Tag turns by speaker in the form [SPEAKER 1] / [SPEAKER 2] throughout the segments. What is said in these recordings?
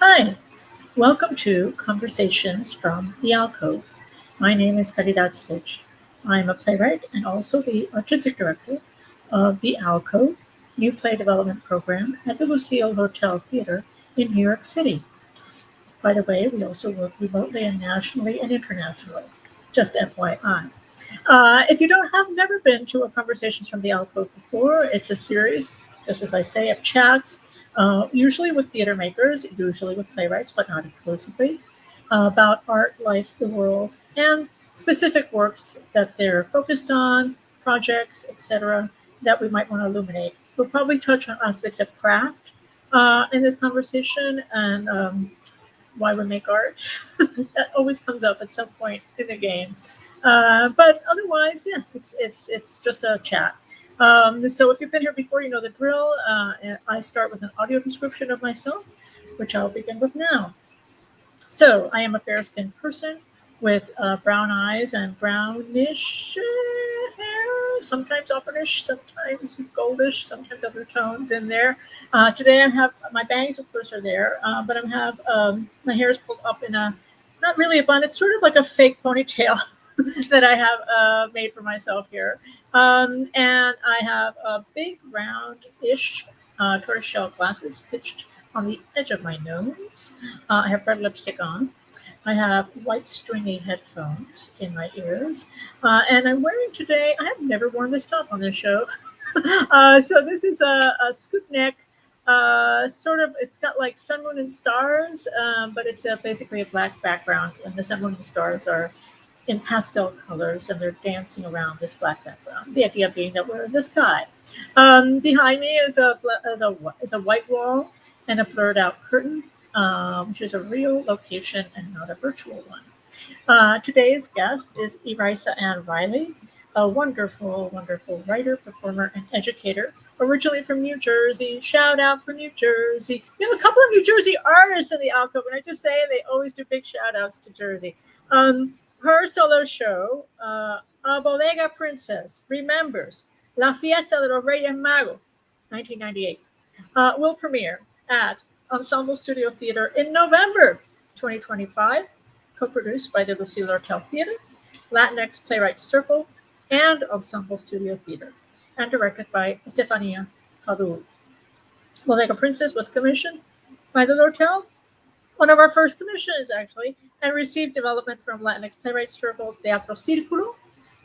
[SPEAKER 1] Hi, welcome to Conversations from the Alcove. My name is Caridad Svich. I'm a playwright and also the artistic director of the Alcove New Play Development Program at the Lucille Lortel Theater in New York City. By the way, we also work remotely and nationally and internationally, just FYI. If you don't have never been to a Conversations from the Alcove before, it's a series, just as I say, of chats, usually with theater makers, usually with playwrights, but not exclusively, about art, life, the world, and specific works that they're focused on, projects, etc., that we might want to illuminate. We'll probably touch on aspects of craft in this conversation and why we make art. That always comes up at some point in the game. But otherwise, yes, it's just a chat. So if you've been here before, you know the drill. I start with an audio description of myself, which I'll begin with now. So I am a fair-skinned person with brown eyes and brownish hair, sometimes auburnish, sometimes goldish, sometimes other tones in there. Today I have my bangs, of course, are there, but I have my hair is pulled up in a, not really a bun, it's sort of like a fake ponytail that I have made for myself here. And I have a big round-ish tortoiseshell glasses pitched on the edge of my nose. I have red lipstick on. I have white stringy headphones in my ears. And I'm wearing today, I have never worn this top on this show. So this is a scoop neck, sort of, it's got like sun, moon, and stars, but it's basically a black background. And the sun, moon, and stars are in pastel colors, and they're dancing around this black background. The idea being that we're in the sky. Behind me is a white wall and a blurred out curtain, which is a real location and not a virtual one. Today's guest is Iraisa Ann Reilly, a wonderful, wonderful writer, performer, and educator, originally from New Jersey. Shout out for New Jersey. We have a couple of New Jersey artists in the Alcove, and I just say they always do big shout outs to Jersey. Her solo show, A Bodega Princess, remembers La Fiesta de los Reyes Magos, 1998, will premiere at Ensemble Studio Theater in November 2025, co-produced by the Lucille Lortel Theater, Latinx Playwrights Circle, and Ensemble Studio Theater, and directed by Estefania Fadul. Bodega Princess was commissioned by the Lortel, one of our first commissions, actually, and received development from Latinx Playwrights Circle, Teatro Círculo,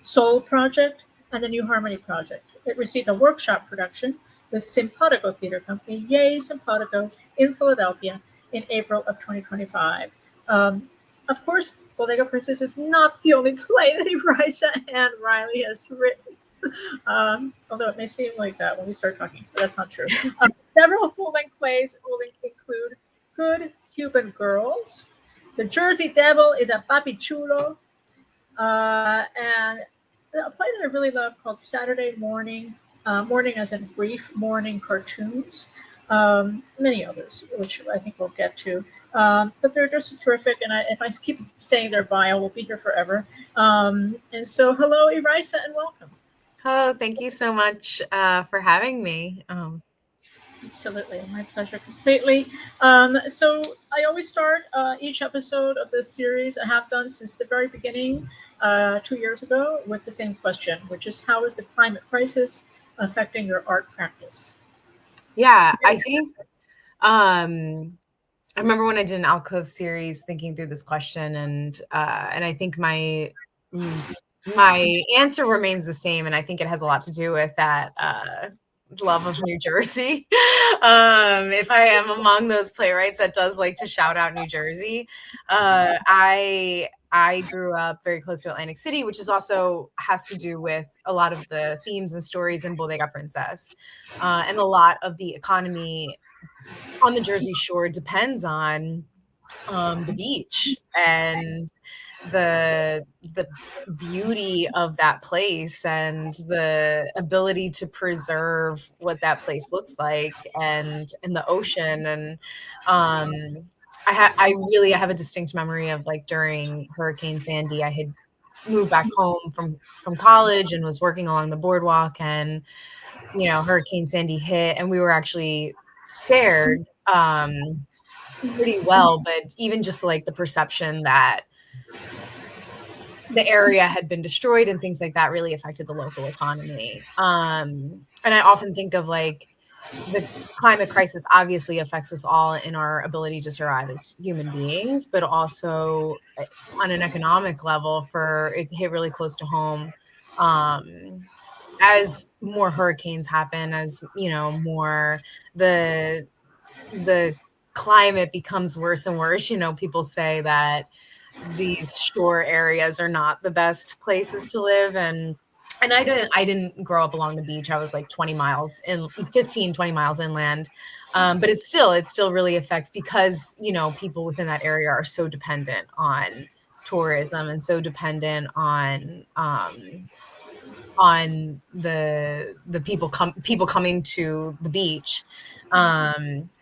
[SPEAKER 1] Soul Project, and the New Harmony Project. It received a workshop production with Simpatico Theatre Company, Yay Simpatico, in Philadelphia in April of 2025. Of course, Bodega Princess is not the only play that Iraisa Ann Reilly has written. Although it may seem like that when we start talking, but that's not true. Several full-length plays will include Good Cuban Girls, The Jersey Devil is a Papi Chulo, and a play that I really love called Saturday Morning, morning as in brief, Mourning Cartoons, many others, which I think we'll get to. But they're just terrific, and if I keep saying their bio, we'll be here forever. And so, hello, Iraisa, and welcome.
[SPEAKER 2] Oh, thank you so much for having me.
[SPEAKER 1] Absolutely, my pleasure completely. So I always start each episode of this series, I have done since the very beginning 2 years ago, with the same question, which is, how is the climate crisis affecting your art practice?
[SPEAKER 2] Yeah, I think I remember when I did an Alcove series thinking through this question, and I think my answer remains the same, and I think it has a lot to do with that love of New Jersey. If I am among those playwrights that does like to shout out New Jersey, I grew up very close to Atlantic City, which is also has to do with a lot of the themes and stories in Bodega Princess, and a lot of the economy on the Jersey Shore depends on the beach and the beauty of that place and the ability to preserve what that place looks like and the ocean. And I really have a distinct memory of, like, during Hurricane Sandy, I had moved back home from college and was working along the boardwalk, and Hurricane Sandy hit, and we were actually spared pretty well, but even just like the perception that the area had been destroyed and things like that really affected the local economy. And I often think of like the climate crisis obviously affects us all in our ability to survive as human beings, but also on an economic level for it hit really close to home. As more hurricanes happen, as more the climate becomes worse and worse. People say that these shore areas are not the best places to live, and I didn't grow up along the beach. I was like 20 miles in 15, 20 miles inland. But it still really affects because, people within that area are so dependent on tourism and so dependent on the people coming to the beach.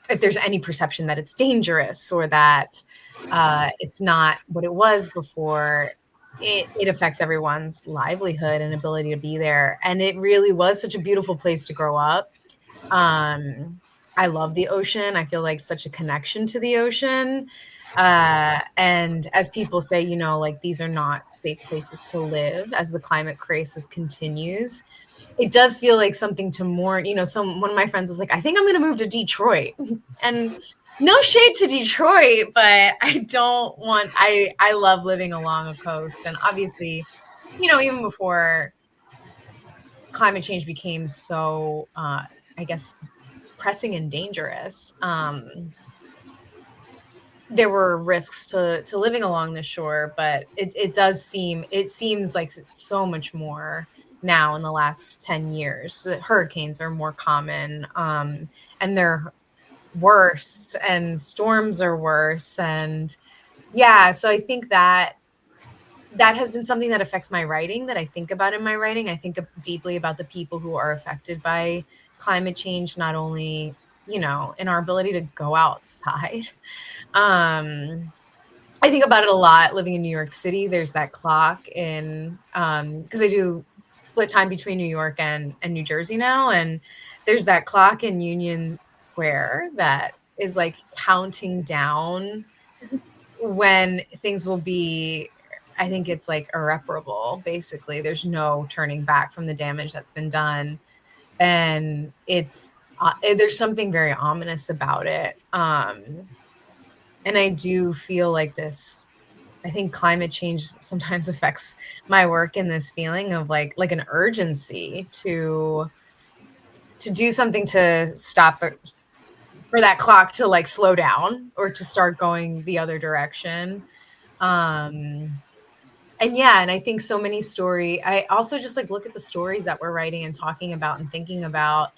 [SPEAKER 2] If there's any perception that it's dangerous or that it's not what it was before, it affects everyone's livelihood and ability to be there. And it really was such a beautiful place to grow up. I love the ocean. I feel like such a connection to the ocean. And as people say, like these are not safe places to live as the climate crisis continues. It does feel like something to mourn. One of my friends was like, I think I'm going to move to Detroit. And no shade to Detroit, but I love living along a coast. And obviously, even before climate change became so, I guess, pressing and dangerous, there were risks to living along the shore, but it seems like it's so much more now in the last 10 years. Hurricanes are more common, and they're worse, and storms are worse. And yeah, so I think that has been something that affects my writing, that I think about in my writing. I think deeply about the people who are affected by climate change, not only, in our ability to go outside. I think about it a lot living in New York City. There's that clock in, because I do split time between New York and New Jersey now. And there's that clock in Union Square that is like counting down when things will be, I think it's like irreparable, basically. There's no turning back from the damage that's been done. And there's something very ominous about it. And I do feel like this, I think climate change sometimes affects my work in this feeling of like an urgency to do something to stop for that clock to like slow down or to start going the other direction. And I think so many I also just like look at the stories that we're writing and talking about and thinking about,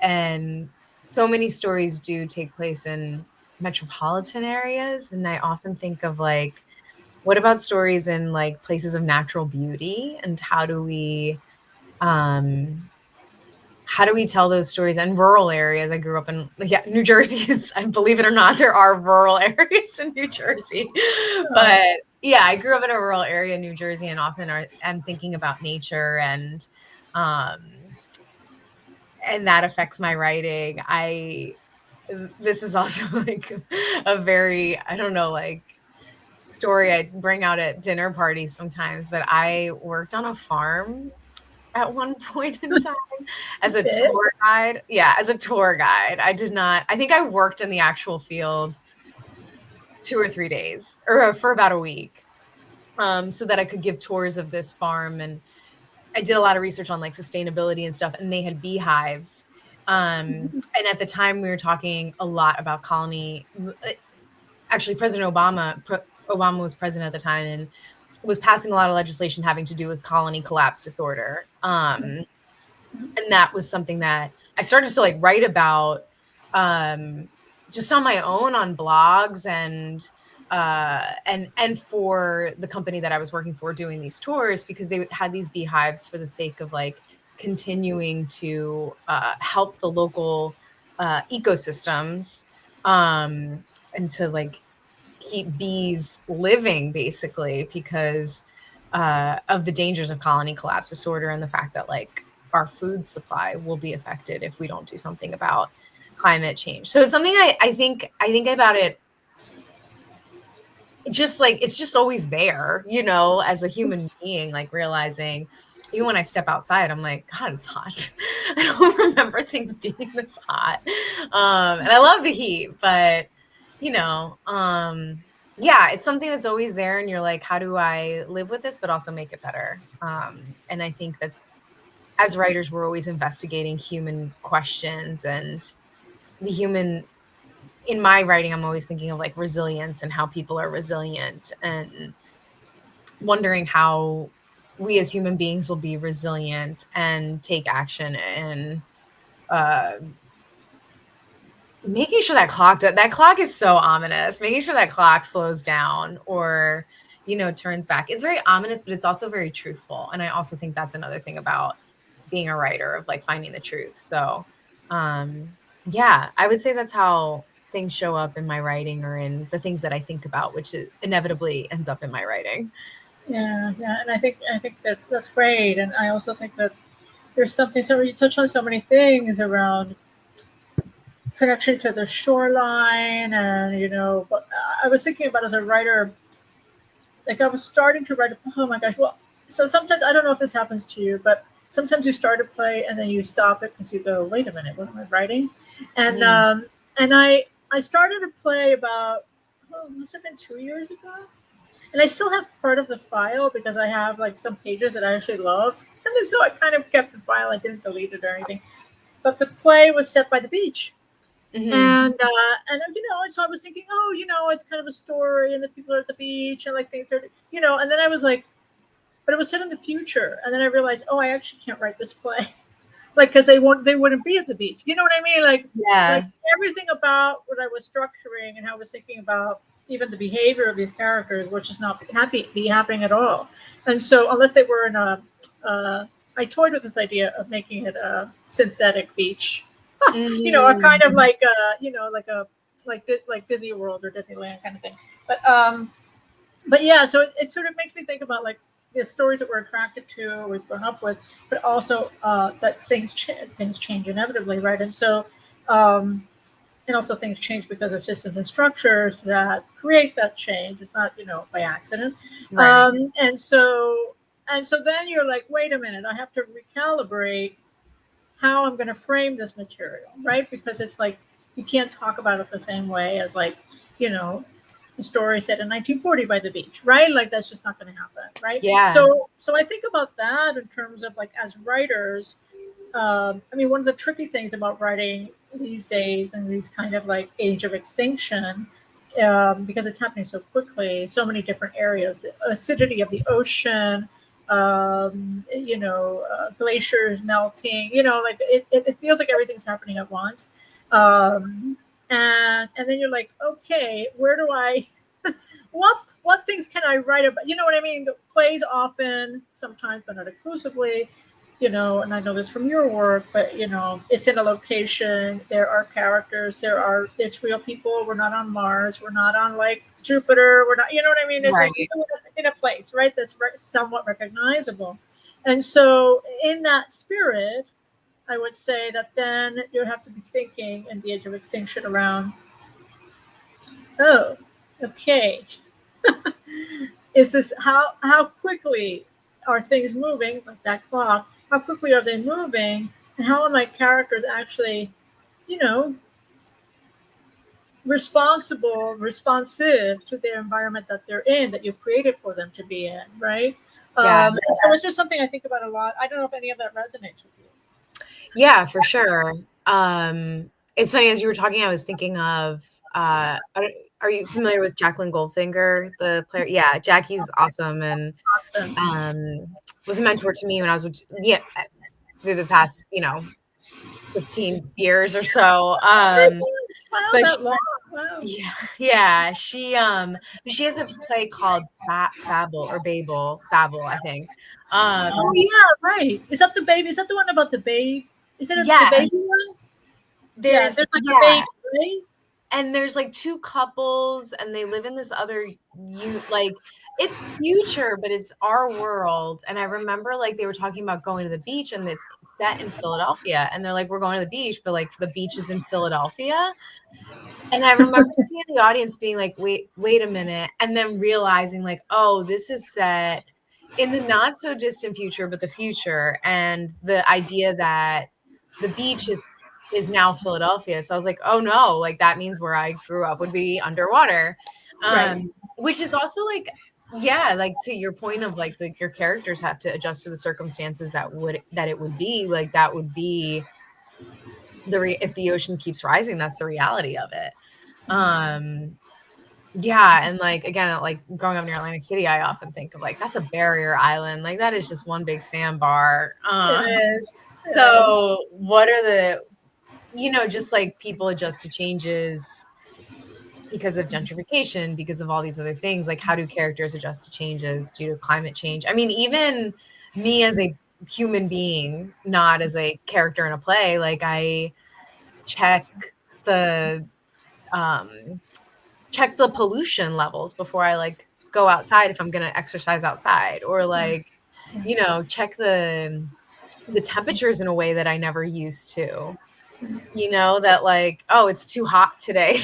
[SPEAKER 2] and so many stories do take place in metropolitan areas. And I often think of like, what about stories in like places of natural beauty, and how do we tell those stories in rural areas? I grew up in New Jersey. Believe it or not, there are rural areas in New Jersey, but yeah, I grew up in a rural area in New Jersey, and often I'm thinking about nature, and that affects my writing. This is also like a very, I don't know, like story I bring out at dinner parties sometimes, but I worked on a farm at one point in time as a tour guide. Yeah, as a tour guide. I think I worked in the actual field 2 or 3 days, or for about a week, so that I could give tours of this farm. And I did a lot of research on like sustainability and stuff, and they had beehives. And at the time we were talking a lot about colony. Actually, President Obama was president at the time and was passing a lot of legislation having to do with colony collapse disorder. And that was something that I started to like write about, just on my own on blogs, and for the company that I was working for doing these tours, because they had these beehives for the sake of like continuing to help the local ecosystems, and to like keep bees living, basically, because of the dangers of colony collapse disorder and the fact that like our food supply will be affected if we don't do something about climate change. So it's something I think about it just like, it's just always there, you know, as a human being, like realizing, even when I step outside, I'm like, God, it's hot. I don't remember things being this hot. And I love the heat, but you know, yeah, it's something that's always there, and you're like, how do I live with this, but also make it better? And I think that as writers, we're always investigating human questions and the human. In my writing, I'm always thinking of like resilience and how people are resilient, and wondering how we as human beings will be resilient and take action, and uh, making sure that clock is so ominous. Making sure that clock slows down, or, you know, turns back. It's very ominous, but it's also very truthful. And I also think that's another thing about being a writer, of like finding the truth. So, yeah, I would say that's how things show up in my writing, or in the things that I think about, which is inevitably ends up in my writing.
[SPEAKER 1] Yeah, and I think that's great, and I also think that there's something. So you touch on so many things around connection to the shoreline, and but I was thinking about as a writer, like I was starting to write. Oh my gosh! Well, so sometimes I don't know if this happens to you, but sometimes you start a play and then you stop it because you go, wait a minute, what am I writing? And and I started a play about it must have been 2 years ago. And I still have part of the file because I have like some pages that I actually love. And so I kind of kept the file. I didn't delete it or anything. But the play was set by the beach.
[SPEAKER 2] Mm-hmm.
[SPEAKER 1] And so I was thinking, it's kind of a story and the people are at the beach and like things are, and then I was like, but it was set in the future. And then I realized, I actually can't write this play. Like, because they wouldn't be at the beach. You know what I mean? Like,
[SPEAKER 2] Yeah.
[SPEAKER 1] like everything about what I was structuring and how I was thinking about even the behavior of these characters, which is not be happening at all. And so unless they were in I toyed with this idea of making it a synthetic beach, a kind of like like Disney World or Disneyland kind of thing. But yeah, so it sort of makes me think about like the stories that we're attracted to, we've grown up with, but also that things change inevitably, right? And so. And also things change because of systems and structures that create that change. It's not, by accident.
[SPEAKER 2] Right.
[SPEAKER 1] And so then you're like, wait a minute, I have to recalibrate how I'm going to frame this material, right? Because it's like, you can't talk about it the same way as like, a story set in 1940 by the beach, right? Like that's just not going to happen, right?
[SPEAKER 2] Yeah.
[SPEAKER 1] So I think about that in terms of like, as writers, one of the tricky things about writing these days in these kind of like age of extinction, because it's happening so quickly, so many different areas, the acidity of the ocean, glaciers melting, like it feels like everything's happening at once. And then you're like, okay, where do I, what things can I write about? You know what I mean? The plays often, sometimes, but not exclusively, and I know this from your work, but it's in a location, there are characters, it's real people. We're not on Mars, we're not on like Jupiter, we're not, you know what I mean? It's
[SPEAKER 2] right.
[SPEAKER 1] like in a place, right, that's somewhat recognizable. And so in that spirit, I would say that then you have to be thinking in the age of extinction around, okay, is this how quickly are things moving, like that clock? How quickly are they moving, and how are my characters actually, responsive to their environment that they're in, that you created for them to be in, right?
[SPEAKER 2] Yeah.
[SPEAKER 1] So it's just something I think about a lot. I don't know if any of that resonates with you.
[SPEAKER 2] Yeah, for sure. It's funny, as you were talking, I was thinking of, are you familiar with Jacqueline Goldfinger, the player? Yeah, Jackie's awesome, and was a mentor to me when I was through the past 15 years or so. But she has a play called Babel, I think.
[SPEAKER 1] Oh yeah, right. Is that the baby? Is that the one about the baby? Is it the baby one?
[SPEAKER 2] There's
[SPEAKER 1] like a baby, right?
[SPEAKER 2] and there's like two couples and they live in this other like it's future, but it's our world. And I remember like they were talking about going to the beach, and it's set in Philadelphia, and they're like, we're going to the beach, but like the beach is in Philadelphia. And I remember seeing the audience being like, wait a minute, and then realizing like, oh, this is set in the not so distant future, but the future, and the idea that the beach is now Philadelphia. So I was like, oh no, like that means where I grew up would be underwater.
[SPEAKER 1] Right.
[SPEAKER 2] Which is also like, yeah, like to your point of like your characters have to adjust to the circumstances that it would be like, that would be if the ocean keeps rising, that's the reality of it. Yeah, and like again, like growing up near Atlantic City, I often think of like that's a barrier island, like that is just one big sandbar.
[SPEAKER 1] It is.
[SPEAKER 2] So what are the, just like people adjust to changes because of gentrification, because of all these other things. Like, how do characters adjust to changes due to climate change? I mean, even me as a human being, not as a character in a play, like I check the pollution levels before I like go outside if I'm going to exercise outside, or like, check the temperatures in a way that I never used to. That like, oh, it's too hot today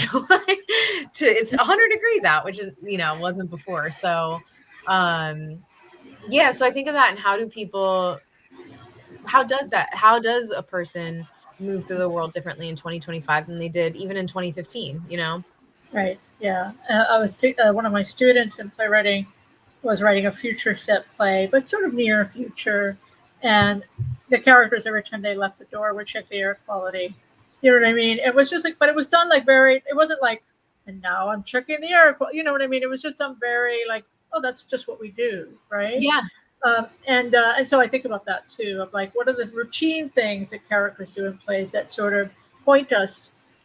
[SPEAKER 2] it's 100 degrees out, which is, wasn't before. So, yeah, so I think of that, and how does a person move through the world differently in 2025 than they did even in 2015,
[SPEAKER 1] Right. Yeah. I was one of my students in playwriting was writing a future set play, but sort of near future. And the characters, every time they left the door, would check the air quality. You know what I mean? It was just like, but it was done like it wasn't like, and now I'm checking the air quality. You know what I mean? It was just done very like, oh, that's just what we do. Right.
[SPEAKER 2] Yeah.
[SPEAKER 1] And so I think about that too, of like, what are the routine things that characters do in plays that sort of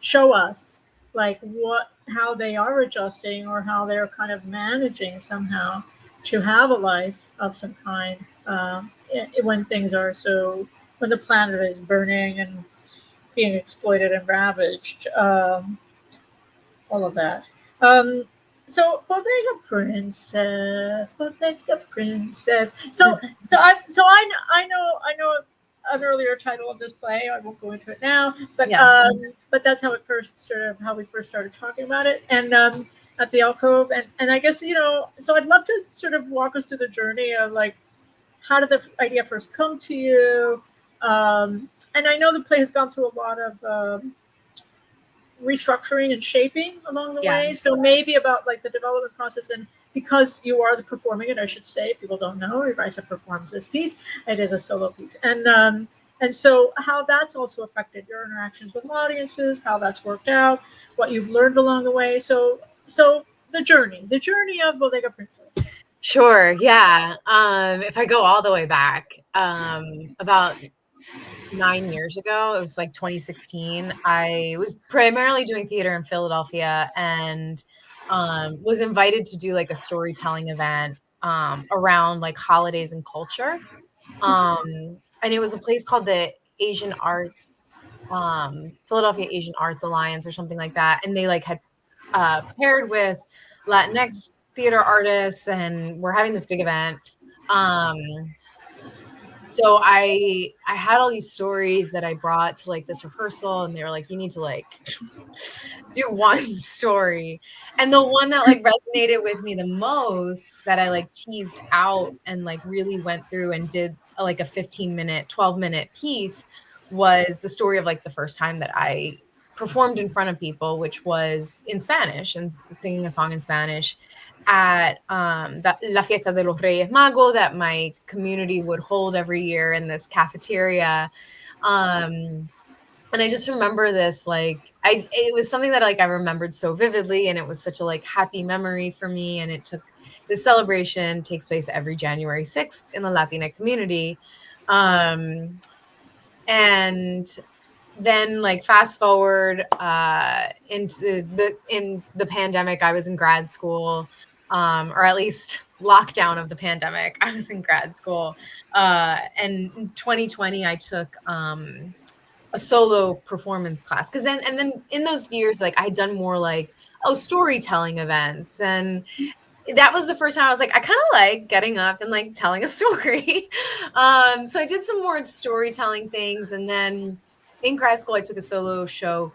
[SPEAKER 1] show us like how they are adjusting, or how they're kind of managing somehow to have a life of some kind, when things are when the planet is burning and being exploited and ravaged, all of that. So Bodega Princess. I know an earlier title of this play. I won't go into it now, but but that's how we first started talking about it, and at the Alcove, and I guess so I'd love to sort of walk us through the journey of like, how did the idea first come to you, and I know the play has gone through a lot of restructuring and shaping along the way. So maybe about like the development process, and because you are performing it, I should say, people don't know, Iraisa performs this piece. It is a solo piece, and so how that's also affected your interactions with audiences, how that's worked out, what you've learned along the way. So the journey of Bodega Princess.
[SPEAKER 2] Sure. Yeah. If I go all the way back, about 9 years ago, it was like 2016. I was primarily doing theater in Philadelphia, and was invited to do like a storytelling event around like holidays and culture. And it was a place called the Asian Arts, Philadelphia Asian Arts Alliance or something like that. And they like had paired with Latinx theater artists, and we're having this big event. So I had all these stories that I brought to like this rehearsal, and they were like, you need to like do one story. And the one that like resonated with me the most, that I like teased out and like really went through and did like a 15-minute, 12-minute piece, was the story of like the first time that I performed in front of people, which was in Spanish, and singing a song in Spanish at La Fiesta de los Reyes Magos that my community would hold every year in this cafeteria. And I just remember this, like, it was something that like I remembered so vividly, and it was such a like happy memory for me. And it took, this celebration takes place every January 6th in the Latinx community. And then like fast forward into the pandemic, I was in grad school, or at least lockdown of the pandemic, I was in grad school. And in 2020, I took a solo performance class. Cause then in those years, like I had done more like, storytelling events. And that was the first time I was like, I kind of like getting up and like telling a story. So I did some more storytelling things. And then in grad school, I took a solo show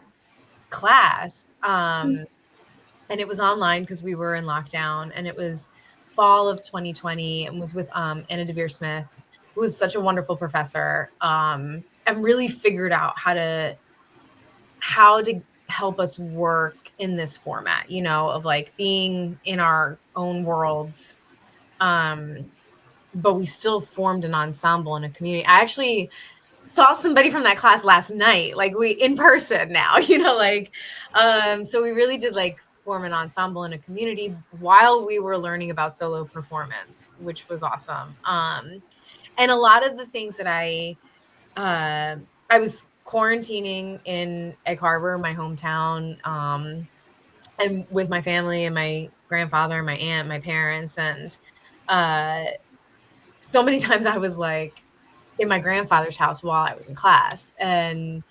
[SPEAKER 2] class. And it was online because we were in lockdown, and it was fall of 2020, and was with Anna DeVere Smith, who was such a wonderful professor, and really figured out how to help us work in this format, of like being in our own worlds. But we still formed an ensemble and a community. I actually saw somebody from that class last night, like we in person now, so we really did like form an ensemble and a community while we were learning about solo performance, which was awesome. And a lot of the things that I was quarantining in Egg Harbor, my hometown, and with my family and my grandfather, my aunt, my parents. And so many times I was like in my grandfather's house while I was in class. And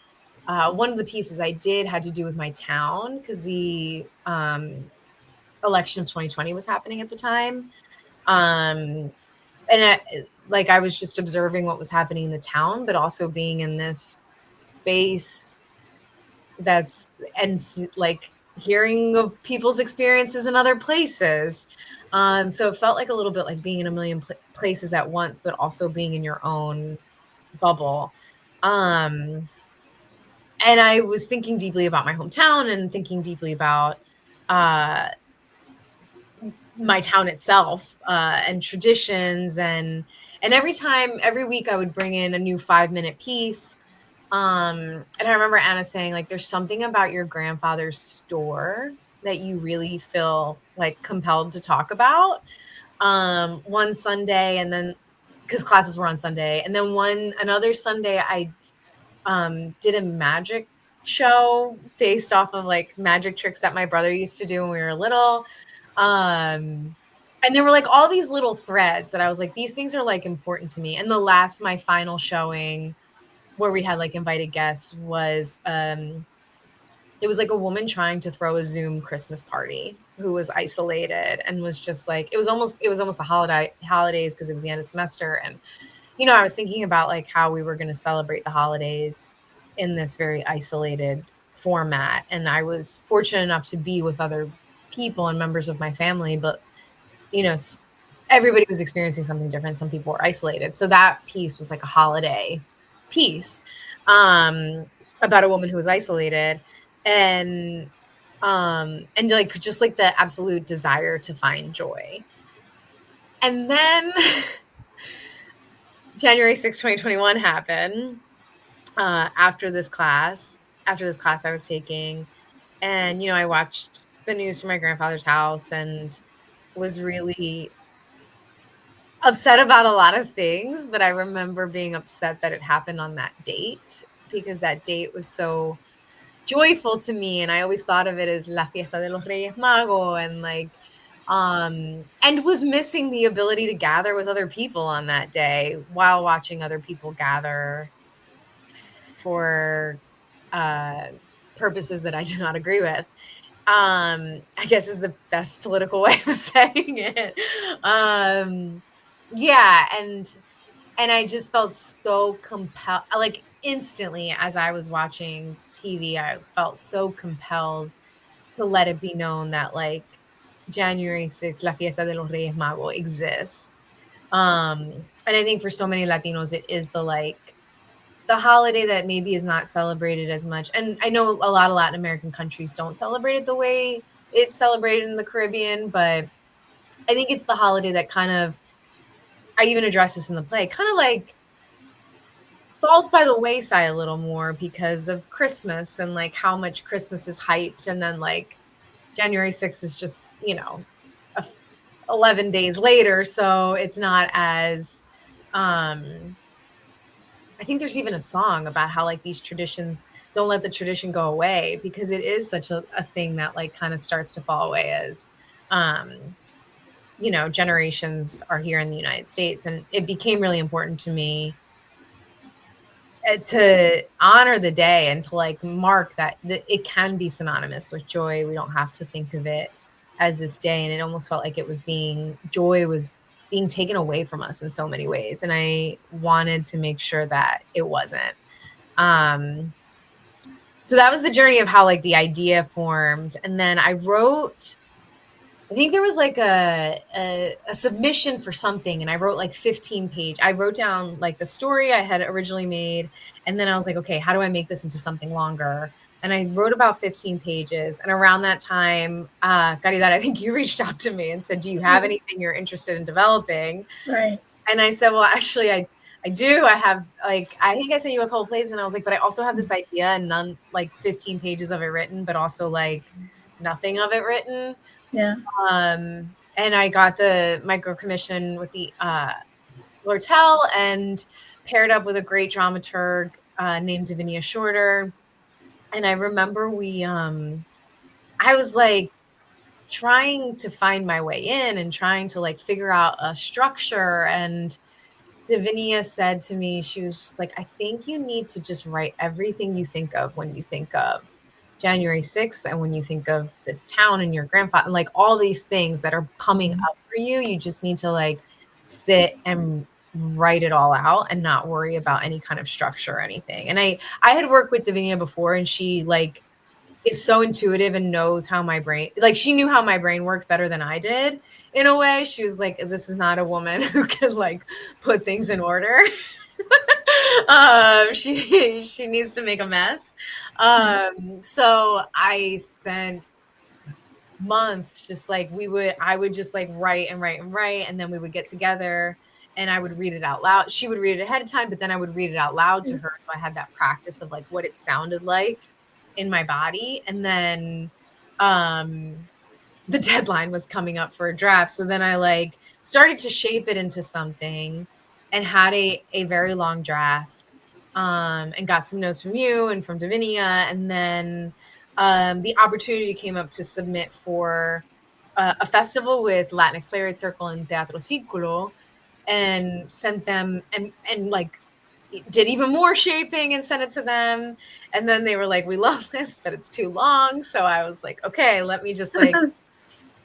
[SPEAKER 2] one of the pieces I did had to do with my town, because the election of 2020 was happening at the time. And I was just observing what was happening in the town, but also being in this space and like hearing of people's experiences in other places. So it felt like a little bit like being in a million places at once, but also being in your own bubble. And I was thinking deeply about my hometown and thinking deeply about my town itself, and traditions. And every week I would bring in a new 5-minute piece. And I remember Anna saying, like, there's something about your grandfather's store that you really feel like compelled to talk about. One Sunday, and then because classes were on Sunday, and then another Sunday I did a magic show based off of like magic tricks that my brother used to do when we were little. And there were like all these little threads that I was like, these things are like important to me. And my final showing where we had like invited guests was, it was like a woman trying to throw a Zoom Christmas party who was isolated and was just like, it was almost the holidays because it was the end of semester. And, I was thinking about like how we were going to celebrate the holidays in this very isolated format. And I was fortunate enough to be with other people and members of my family, but, everybody was experiencing something different. Some people were isolated. So that piece was like a holiday piece, about a woman who was isolated, and like just like the absolute desire to find joy. And then January 6th, 2021 happened, after this class I was taking. And, I watched the news from my grandfather's house and was really upset about a lot of things. But I remember being upset that it happened on that date, because that date was so joyful to me. And I always thought of it as La Fiesta de los Reyes Magos, and like, and was missing the ability to gather with other people on that day while watching other people gather for purposes that I do not agree with. I guess is the best political way of saying it. Yeah. And I just felt so compelled, like instantly as I was watching TV, I felt so compelled to let it be known that like January 6th, La Fiesta de los Reyes Magos exists. And I think for so many Latinos, it is the holiday that maybe is not celebrated as much. And I know a lot of Latin American countries don't celebrate it the way it's celebrated in the Caribbean, but I think it's the holiday that kind of, I even address this in the play, kind of like falls by the wayside a little more because of Christmas and like how much Christmas is hyped. And then like January 6th is just, 11 days later. So it's not as, I think there's even a song about how like these traditions, don't let the tradition go away, because it is such a thing that like kind of starts to fall away as, generations are here in the United States. And it became really important to me to honor the day and to like mark that it can be synonymous with joy. We don't have to think of it as this day. And it almost felt like joy was being taken away from us in so many ways. And I wanted to make sure that it wasn't. So that was the journey of how like the idea formed. And then I think there was like a submission for something, and I wrote like 15 page. I wrote down like the story I had originally made, and then I was like, okay, how do I make this into something longer? And I wrote about 15 pages. And around that time, Caridad, I think you reached out to me and said, do you have anything you're interested in developing?
[SPEAKER 1] Right.
[SPEAKER 2] And I said, well, actually, I do. I have like, I think I sent you a couple plays, and I was like, but I also have this idea and like 15 pages of it written, but also like nothing of it written.
[SPEAKER 1] Yeah.
[SPEAKER 2] And I got the micro commission with the Lortel and paired up with a great dramaturg named Davinia Shorter. And I remember I was like trying to find my way in and trying to like figure out a structure. And Davinia said to me, she was just like, I think you need to just write everything you think of when you think of January 6th, and when you think of this town and your grandfather, and like all these things that are coming up for you, you just need to like sit and write it all out and not worry about any kind of structure or anything. And I had worked with Davinia before, and she like is so intuitive and knows how my brain, like she knew how my brain worked better than I did in a way. She was like, this is not a woman who can like put things in order. She needs to make a mess. So I spent months just like I would just like write, and then we would get together and I would read it out loud. She would read it ahead of time, but then I would read it out loud to her. So I had that practice of like what it sounded like in my body. And then the deadline was coming up for a draft. So then I like started to shape it into something and had a very long draft, and got some notes from you and from Davinia. And then the opportunity came up to submit for a festival with Latinx Playwright Circle and Teatro Círculo, and sent them and like did even more shaping and sent it to them. And then they were like, we love this, but it's too long. So I was like, okay, let me just like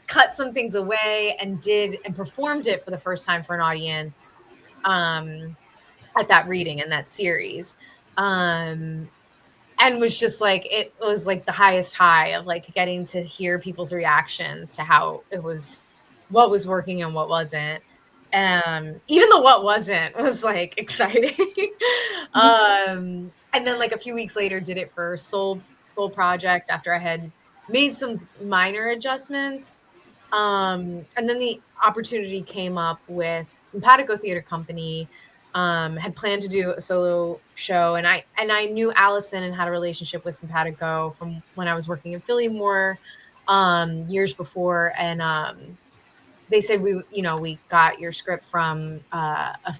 [SPEAKER 2] cut some things away, and performed it for the first time for an audience at that reading and that series. And was just like, it was like the highest high of like getting to hear people's reactions to how it was, what was working and what wasn't. Even though what wasn't was like exciting. And then like a few weeks later did it for Soul Project after I had made some minor adjustments. And then the opportunity came up with Simpatico Theatre Company. Had planned to do a solo show, and I knew Allison and had a relationship with Simpatico from when I was working in Philly more years before. And they said, we got your script from a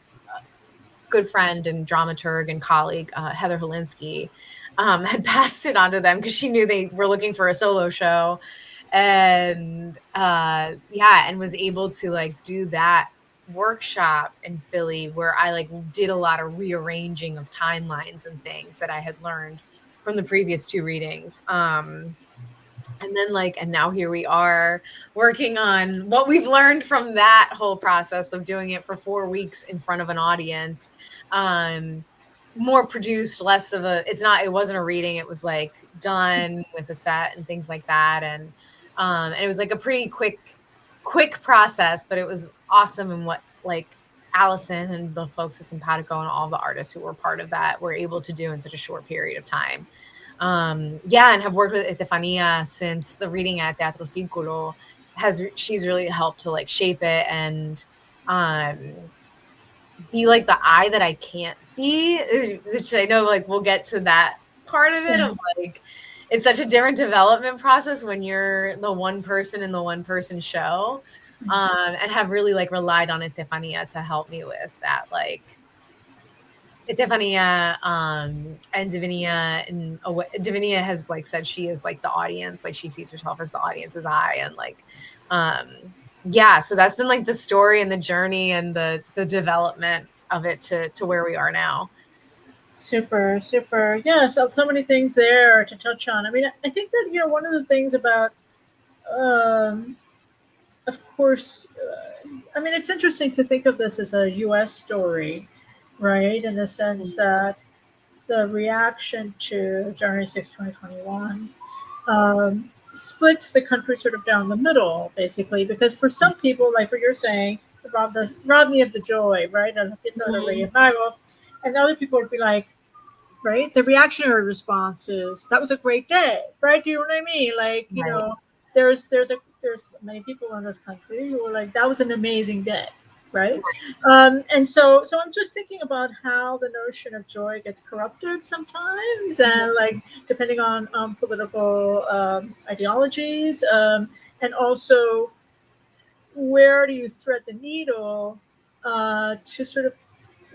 [SPEAKER 2] good friend and dramaturg and colleague, Heather Holinsky, had passed it on to them because she knew they were looking for a solo show. And and was able to like do that workshop in Philly where I like did a lot of rearranging of timelines and things that I had learned from the previous two readings. And then and now here we are working on what we've learned from that whole process of doing it for 4 weeks in front of an audience. More produced, less of it wasn't a reading. It was like done with a set and things like that. And it was like a pretty quick process, but it was awesome. And what like Allison and the folks at Simpatico and all the artists who were part of that were able to do in such a short period of time. And have worked with Estefania since the reading at Teatro Círculo. She's really helped to like shape it and be like the eye that I can't be, which I know like we'll get to that part of it of like it's such a different development process when you're the one person in the one person show, and have really like relied on Estefania to help me with that. Like Estefania and Davinia, and Davinia has like said she is like the audience, like she sees herself as the audience's eye, and like so that's been like the story and the journey and the development of it to where we are now.
[SPEAKER 1] Super, super. Yeah, so many things there to touch on. I mean, I think that, one of the things about, of course, I mean, it's interesting to think of this as a U.S. story, right? In the sense that the reaction to January 6, 2021, splits the country sort of down the middle, basically, because for some people, like what you're saying, rob me of the joy, right? And and other people would be like, right? The reactionary response is that was a great day, right? Do you know what I mean? Like,
[SPEAKER 2] Right.
[SPEAKER 1] There's many people in this country who are like, that was an amazing day, right? And so I'm just thinking about how the notion of joy gets corrupted sometimes, and like depending on political ideologies, and also where do you thread the needle to sort of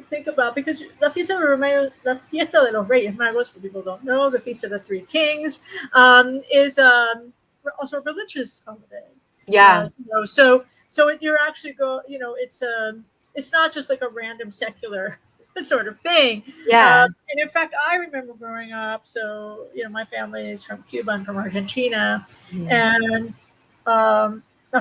[SPEAKER 1] think about, because La Fiesta de los Reyes Magos, for people who don't know, the Feast of the Three Kings, is also a religious holiday.
[SPEAKER 2] Yeah.
[SPEAKER 1] You're actually it's not just like a random secular sort of thing.
[SPEAKER 2] Yeah.
[SPEAKER 1] And in fact, I remember growing up. So my family is from Cuba and from Argentina, and La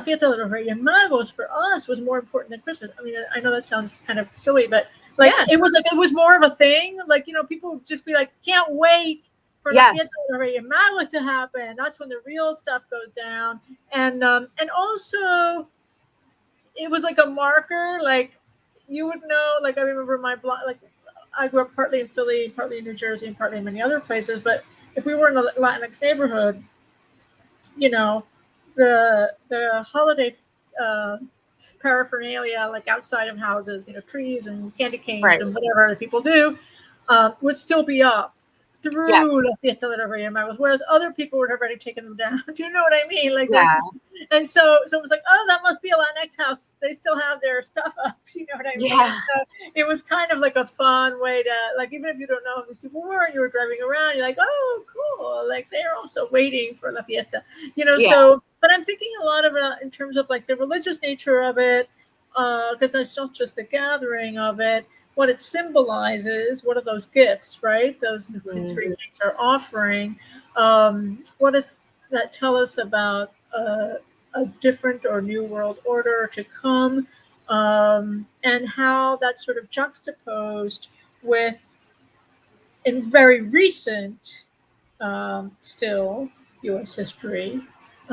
[SPEAKER 1] Fiesta de los Reyes Magos for us was more important than Christmas. I mean, I know that sounds kind of silly, but it was more of a thing. Like, people would just be like, can't wait for La Fiesta de los Reyes Magos to happen. That's when the real stuff goes down. And also it was like a marker, like you would know, like I remember I grew up partly in Philly, partly in New Jersey, and partly in many other places. But if we were in a Latinx neighborhood, the holiday paraphernalia, like outside of houses, trees and candy canes and whatever people do, would still be up through La Fiesta de los Reyes Magos, whereas other people would have already taken them down. Do you know what I mean? And so it was like, oh, that must be a Latinx house. They still have their stuff up. You know what I mean?
[SPEAKER 2] Yeah.
[SPEAKER 1] So it was kind of like a fun way to, like, even if you don't know who these people were and you were driving around, you're like, oh, cool. Like, they're also waiting for La Fiesta. So, but I'm thinking a lot about in terms of like the religious nature of it, because it's not just the gathering of it. What it symbolizes, what are those gifts, right? Those three things are offering. What does that tell us about a different or new world order to come, and how that's sort of juxtaposed with, in very recent, still, U.S. history,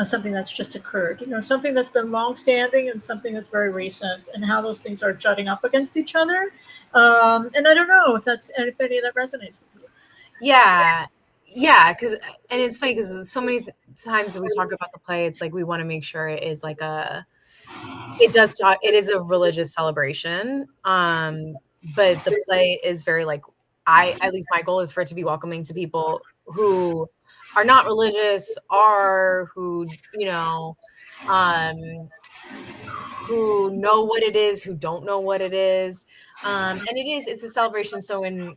[SPEAKER 1] something that's just occurred, something that's been longstanding and something that's very recent, and how those things are jutting up against each other. And I don't know if any of that resonates with you.
[SPEAKER 2] Yeah, and it's funny because so many times that we talk about the play, it's like we want to make sure it is like it is a religious celebration, but the play is very like, at least my goal is for it to be welcoming to people who are not religious, who know what it is, who don't know what it is. And it's a celebration. So I'm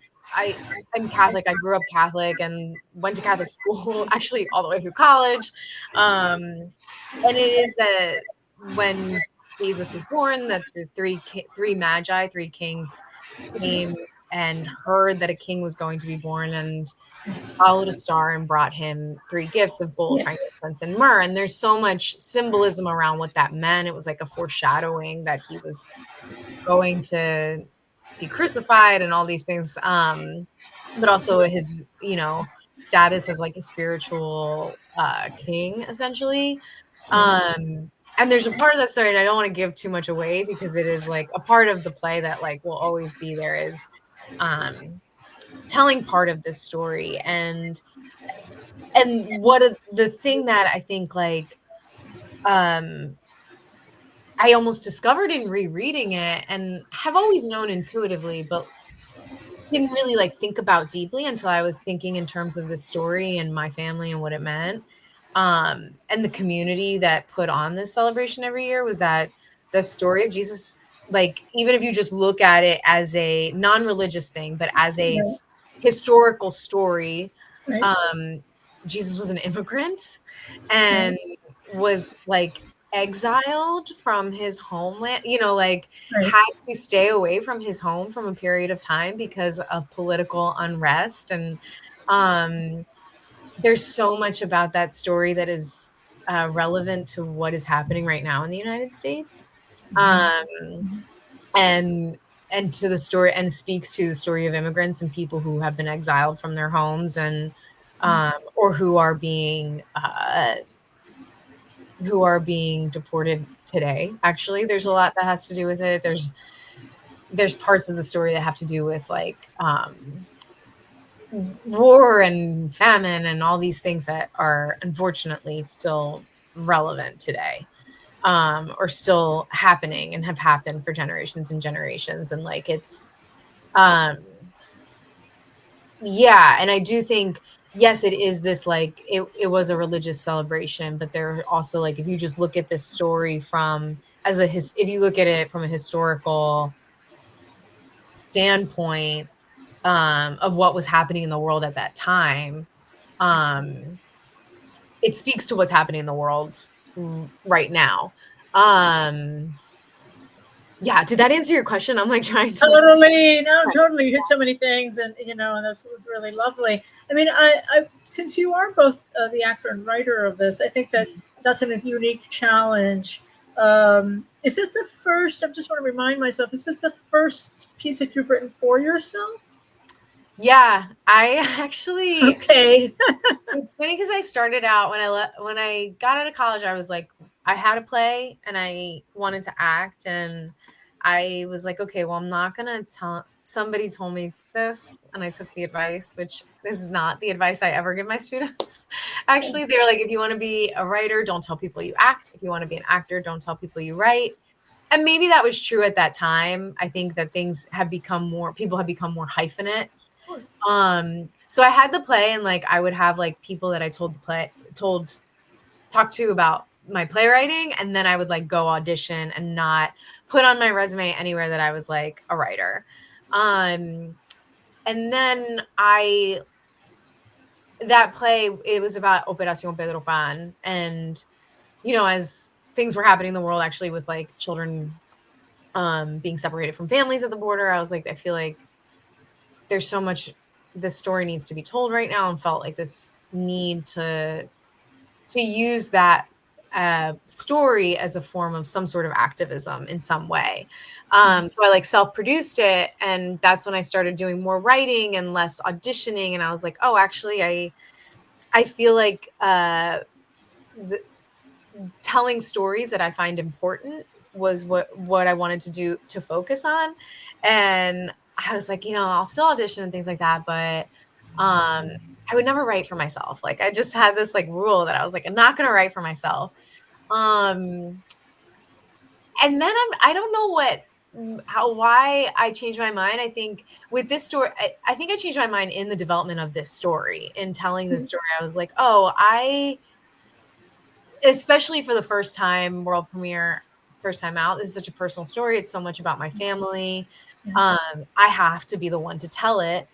[SPEAKER 2] Catholic. I grew up Catholic and went to Catholic school, actually all the way through college. And it is that when Jesus was born, that the three magi, three kings came and heard that a king was going to be born, and followed a star and brought him three gifts of gold, frankincense, and myrrh. And there's so much symbolism around what that meant. It was like a foreshadowing that he was going to be crucified and all these things. But also his, status as like a spiritual king, essentially. And there's a part of that story, and I don't want to give too much away because it is like a part of the play that like will always be there, is telling part of this story. And the thing that I think like I almost discovered in rereading it, and have always known intuitively, but didn't really like think about deeply until I was thinking in terms of the story and my family and what it meant. And the community that put on this celebration every year, was that the story of Jesus, like, even if you just look at it as a non-religious thing, but as a historical story, Jesus was an immigrant and was like exiled from his homeland,
[SPEAKER 1] Right.
[SPEAKER 2] had to stay away from his home from a period of time because of political unrest. And there's so much about that story that is relevant to what is happening right now in the United States. And to the story, and speaks to the story of immigrants and people who have been exiled from their homes, and or who are being deported today. Actually, there's a lot that has to do with it. There's parts of the story that have to do with like war and famine and all these things that are unfortunately still relevant today, or still happening and have happened for generations and generations. And like it's yeah, and I do think, yes, it is this like it was a religious celebration, but there are also, like, if you just look at this story from if you look at it from a historical standpoint, of what was happening in the world at that time, it speaks to what's happening in the world right now. Yeah, did that answer your question? I'm like trying to
[SPEAKER 1] Totally. No, totally. You hit so many things, and and that's really lovely. I mean, I since you are both the actor and writer of this, I think that that's a unique challenge. Is this the first? I just want to remind myself. Is this the first piece that you've written for yourself?
[SPEAKER 2] Yeah, I actually.
[SPEAKER 1] Okay.
[SPEAKER 2] It's funny because I started out when I got out of college, I was like, I had a play and I wanted to act, and I was like, okay, well, I'm not gonna tell. Somebody told me this, and I took the advice, which is not the advice I ever give my students. Actually, they were like, if you want to be a writer, don't tell people you act. If you want to be an actor, don't tell people you write. And maybe that was true at that time. I think that people have become more hyphenate. So I had the play, and like I would have like people that I talk to about my playwriting, and then I would like go audition and not put on my resume anywhere that I was like a writer. And then that play, it was about Operación Pedro Pan, and as things were happening in the world, actually, with like children being separated from families at the border, I was like, I feel like there's so much, this story needs to be told right now, and felt like this need to use that story as a form of some sort of activism in some way. So I like self-produced it, and that's when I started doing more writing and less auditioning. And I was like, oh, actually, I feel like telling stories that I find important was what I wanted to do, to focus on. And I was like, I'll still audition and things like that, but I would never write for myself. Like I just had this like rule that I was like, I'm not going to write for myself. And then I don't know why I changed my mind. I think with this story, I think I changed my mind in the development of this story, in telling this story. I was like, oh, especially for the first time, world premiere, first time out, this is such a personal story. It's so much about my family. I have to be the one to tell it.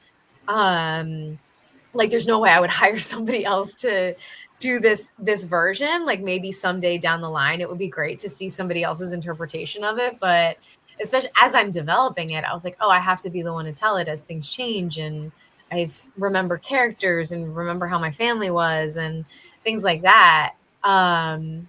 [SPEAKER 2] Like there's no way I would hire somebody else to do this version. Like maybe someday down the line, it would be great to see somebody else's interpretation of it. But especially as I'm developing it, I was like, oh, I have to be the one to tell it as things change. And I remember characters and remember how my family was and things like that. And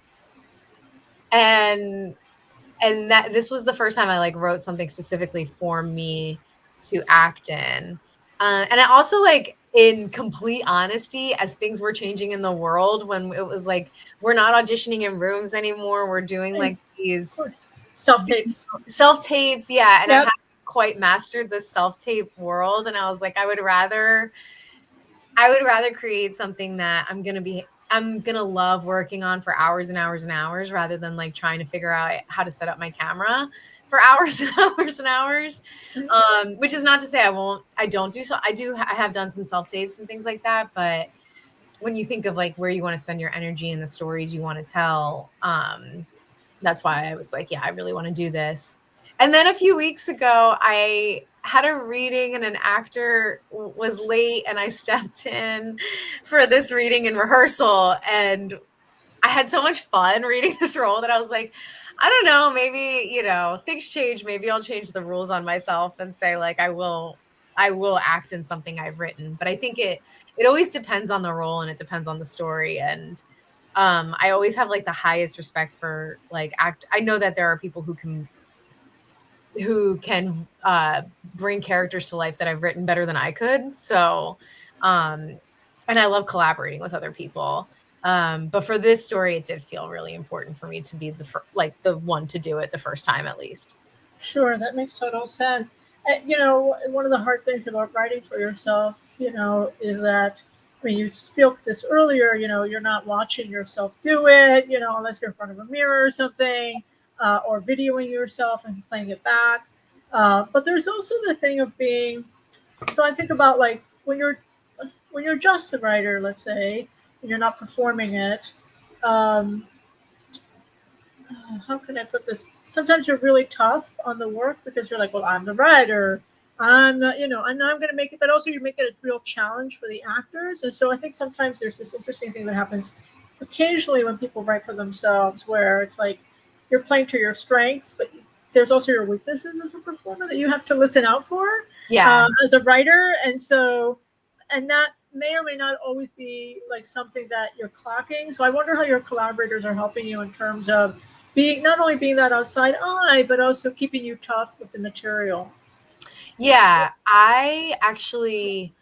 [SPEAKER 2] that this was the first time I like wrote something specifically for me to act in. And I also, like, in complete honesty, as things were changing in the world, when it was like, we're not auditioning in rooms anymore, we're doing like these
[SPEAKER 1] self-tapes.
[SPEAKER 2] Yeah. And I hadn't quite mastered the self-tape world. And I was like, I would rather create something that I'm going to love working on for hours and hours and hours, rather than like trying to figure out how to set up my camera for hours and hours and hours. Which is not to say I have done some self-tapes and things like that. But when you think of like where you want to spend your energy and the stories you want to tell, that's why I was like, yeah, I really want to do this. And then a few weeks ago, I had a reading and an actor was late, and I stepped in for this reading and rehearsal. And I had so much fun reading this role that I was like, I don't know, maybe, you know, things change. Maybe I'll change the rules on myself and say like, I will act in something I've written. But I think it always depends on the role and it depends on the story. And I always have like the highest respect for like I know that there are people who can bring characters to life that I've written better than I could. So, and I love collaborating with other people. But for this story, it did feel really important for me to be the one to do it the first time, at least.
[SPEAKER 1] Sure, that makes total sense. You know, one of the hard things about writing for yourself, you know, is that, I mean, you spoke this earlier, you know, you're not watching yourself do it, you know, unless you're in front of a mirror or something, or videoing yourself and playing it back. But there's also the thing of being, so I think about like when you're just the writer, let's say, and you're not performing it, um, how can I put this? Sometimes you're really tough on the work because you're like, well, I'm the writer. I'm not, you know, I know I'm going to make it, but also you make it a real challenge for the actors. And so I think sometimes there's this interesting thing that happens occasionally when people write for themselves where it's like you're playing to your strengths, but there's also your weaknesses as a performer that you have to listen out for as a writer. And so, and that may or may not always be like something that you're clocking. So I wonder how your collaborators are helping you in terms of being, not only being that outside eye, but also keeping you tough with the material.
[SPEAKER 2] Yeah, I actually,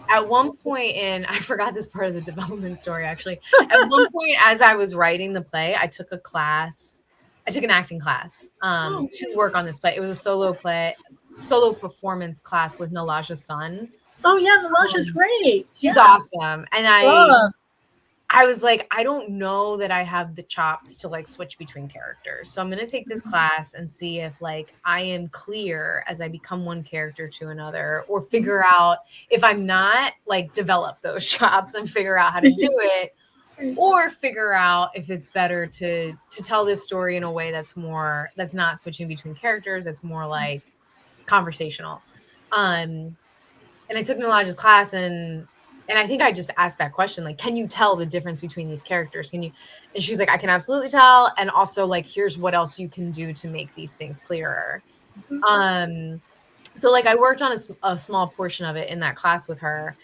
[SPEAKER 2] at one point I forgot this part of the development story, actually. At one point, as I was writing the play, I took an acting class to work on this play. It was a solo performance class with Nalaja's son.
[SPEAKER 1] Oh yeah, Nalaja's great.
[SPEAKER 2] She's awesome. And I was like, I don't know that I have the chops to like switch between characters. So I'm going to take this class and see if like I am clear as I become one character to another, or figure out if I'm not, like develop those chops and figure out how to do it, or figure out if it's better to tell this story in a way that's not switching between characters. It's more like conversational. And I took Nalaja's class and I think I just asked that question, like, can you tell the difference between these characters? And she's like, I can absolutely tell. And also like, here's what else you can do to make these things clearer. So like I worked on a small portion of it in that class with her.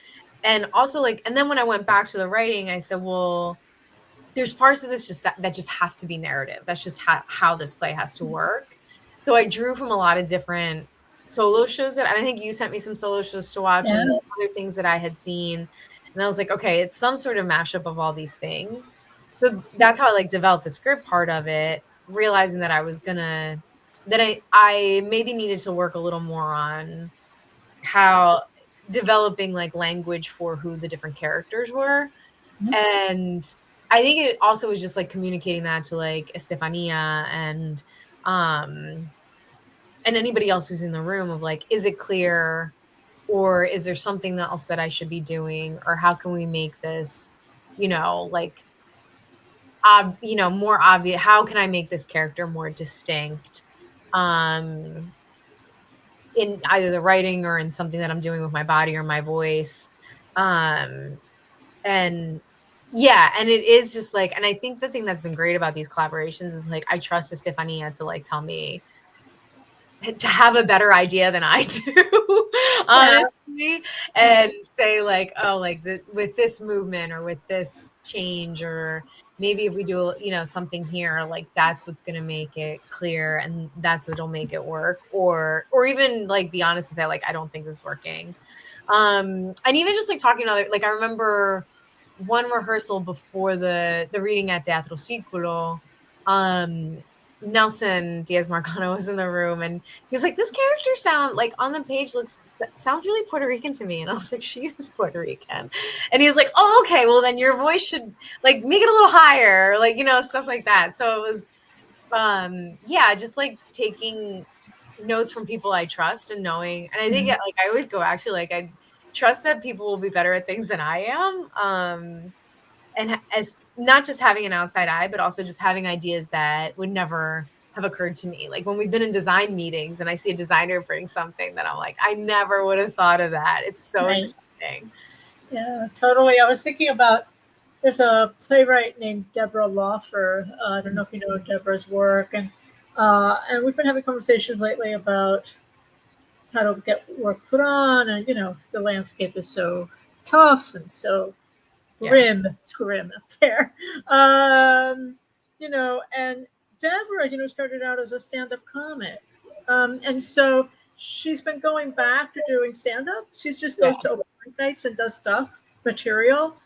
[SPEAKER 2] And also like, and then when I went back to the writing, I said, well, there's parts of this that just have to be narrative. That's just how this play has to work. So I drew from a lot of different solo shows and I think you sent me some solo shows to watch and other things that I had seen. And I was like, okay, it's some sort of mashup of all these things. So that's how I like developed the script part of it, realizing that I maybe needed to work a little more on how developing like language for who the different characters were. And I think it also was just like communicating that to like Estefania and anybody else who's in the room of like, is it clear, or is there something else that I should be doing, or how can we make this, you know, like, more obvious? How can I make this character more distinct in either the writing or in something that I'm doing with my body or my voice? And yeah, and it is just like, and I think the thing that's been great about these collaborations is like, I trust Estefania to like tell me, to have a better idea than I do, honestly, and say like, oh, like with this movement or with this change, or maybe if we do, you know, something here, like that's what's going to make it clear and that's what'll make it work, or even like be honest and say like, I don't think this is working. And even just like talking to other, like I remember one rehearsal before the reading at Teatro Círculo, Nelson Diaz-Marcano was in the room and he was like, this character sound like on the page sounds really Puerto Rican to me. And I was like, she is Puerto Rican. And he was like, oh, okay, well then your voice should like make it a little higher, like, you know, stuff like that. So it was, yeah, just like taking notes from people I trust and knowing. And I think like, I always go actually, like I trust that people will be better at things than I am. And as not just having an outside eye, but also just having ideas that would never have occurred to me. Like when we've been in design meetings and I see a designer bring something that I'm like, I never would have thought of that. It's so exciting.
[SPEAKER 1] Yeah, totally. I was thinking about there's a playwright named Deborah Lawfer. I don't know if you know Deborah's work, and we've been having conversations lately about how to get work put on, and the landscape is so tough and so grim. Yeah. It's grim out there. And Deborah, started out as a stand-up comic, and so she's been going back to doing stand-up. She's just goes to open nights and does stuff, material,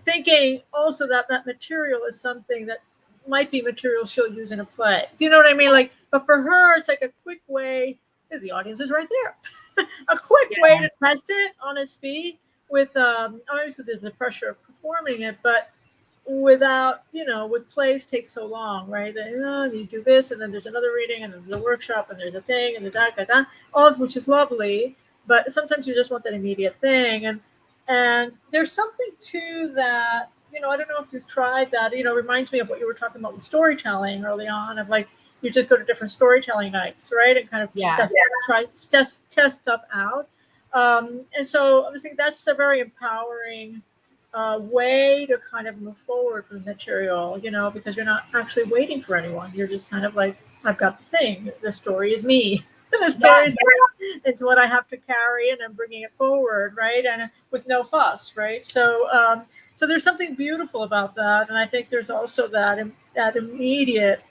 [SPEAKER 1] thinking also that material is something that might be material she'll use in a play. Do you know what I mean? Like, but for her, it's like a quick way. The audience is right there. A quick way to test it on its feet with obviously there's the pressure of performing it, but without, with plays take so long, right? That, you do this, and then there's another reading, and then there's a workshop, and there's a thing, and that, all of which is lovely, but sometimes you just want that immediate thing. And there's something to that, I don't know if you've tried that, reminds me of what you were talking about with storytelling early on, of like, you just go to different storytelling nights, right? And kind of test stuff out. And so obviously that's a very empowering way to kind of move forward with material, because you're not actually waiting for anyone. You're just kind of like, I've got the thing. The story is me. The story is me. It's what I have to carry, and I'm bringing it forward, right? And with no fuss, right? So, so there's something beautiful about that, and I think there's also that immediate,